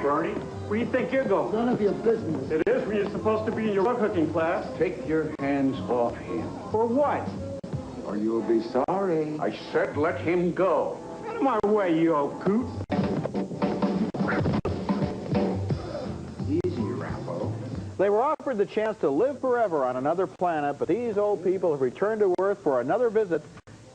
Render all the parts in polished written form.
Bernie. Where do you think you're going? None of your business. It is when you're supposed to be in your rug hooking class. Take your hands off him. For what? Or you'll be sorry. I said let him go. Out of my way, you old coot. Easy, Rambo. They were offered the chance to live forever on another planet, but these old people have returned to Earth for another visit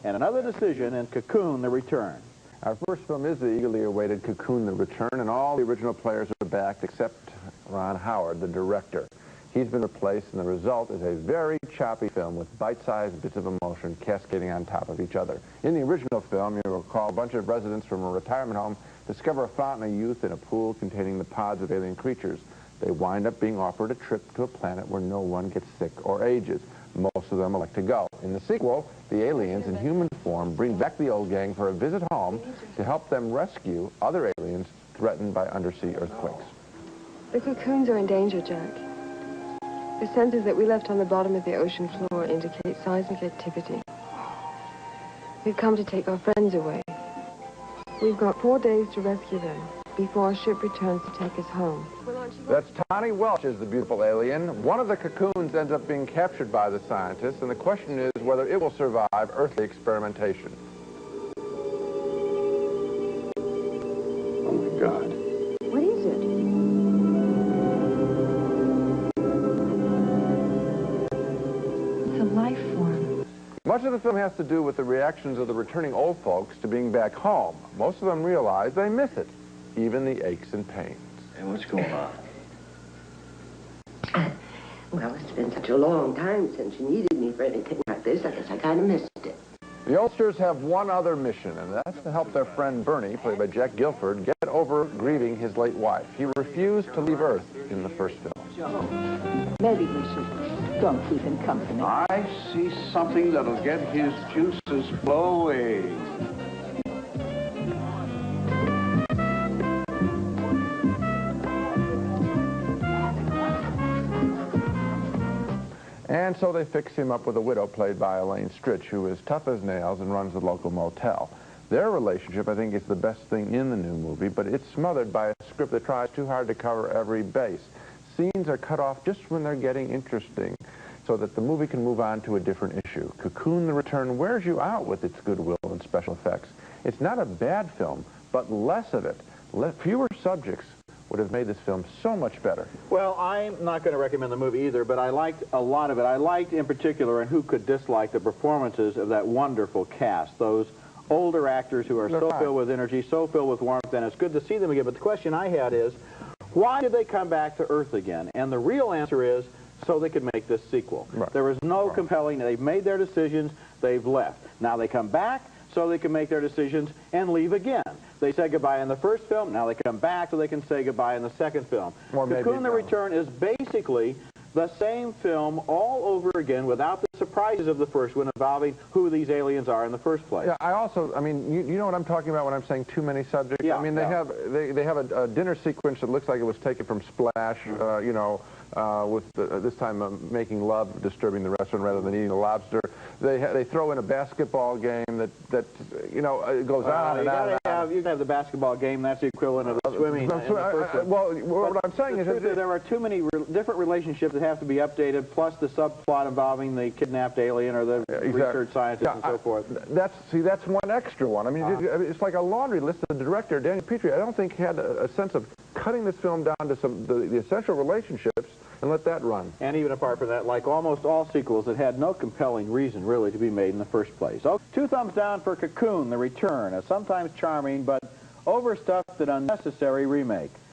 and another decision in Cocoon, The Return. Our first film is the eagerly awaited Cocoon, The Return, and all the original players are back except Ron Howard, the director. He's been replaced, and the result is a very choppy film with bite-sized bits of emotion cascading on top of each other. In the original film, you'll recall a bunch of residents from a retirement home discover a fountain of youth in a pool containing the pods of alien creatures. They wind up being offered a trip to a planet where no one gets sick or ages. Most of them elect to go. In the sequel, the aliens in human form bring back the old gang for a visit home to help them rescue other aliens threatened by undersea earthquakes. The cocoons are in danger, Jack. The sensors that we left on the bottom of the ocean floor indicate seismic activity. We've come to take our friends away. We've got 4 days to rescue them before our ship returns to take us home. That's Tawny Welch is the beautiful alien. One of the cocoons ends up being captured by the scientists, and the question is whether it will survive earthly experimentation. Oh, my God. What is it? It's a life form. Much of the film has to do with the reactions of the returning old folks to being back home. Most of them realize they miss it, even the aches and pains. And what's going on? Well, it's been such a long time since you needed me for anything like this. I guess I kind of missed it. The oldsters have one other mission, and that's to help their friend Bernie, played by Jack Gilford, get over grieving his late wife. He refused to leave Earth in the first film. Maybe we should go keep him company. I see something that'll get his juices flowing. And so they fix him up with a widow played by Elaine Stritch, who is tough as nails and runs the local motel. Their relationship, I think, is the best thing in the new movie, but it's smothered by a script that tries too hard to cover every base. Scenes are cut off just when they're getting interesting, so that the movie can move on to a different issue. Cocoon, The Return wears you out with its goodwill and special effects. It's not a bad film, but less of it, fewer subjects, would have made this film so much better. Well, I'm not going to recommend the movie either, but I liked a lot of it. I liked in particular, and who could dislike, the performances of that wonderful cast, those older actors who are so filled with energy, so filled with warmth, and it's good to see them again. But the question I had is, why did they come back to Earth again? And the real answer is, so they could make this sequel. Right. There was no compelling, they've made their decisions, they've left. Now they come back so they can make their decisions and leave again. They said goodbye in the first film, now they come back so they can say goodbye in the second film. Cocoon, The Return is basically the same film all over again without the surprises of the first one involving who these aliens are in the first place. Yeah, I mean, you know what I'm talking about when I'm saying too many subjects? Yeah, I mean, they have a dinner sequence that looks like it was taken from Splash, you know, with this time making love, disturbing the restaurant rather than eating a lobster. They throw in a basketball game that you know, it goes on and on. You can have the basketball game, that's the equivalent of the swimming in the first one. Well, what I'm saying is that there are too many different relationships that have to be updated, plus the subplot involving the kidnapped alien or the research scientist and so forth. That's one extra one. I mean, it's like a laundry list. The director, Daniel Petrie, I don't think had a sense of cutting this film down to the essential relationships and let that run. And even apart from that, like almost all sequels, it had no compelling reason really to be made in the first place. So, 2 thumbs down for Cocoon, The Return, a sometimes charming but overstuffed and unnecessary remake.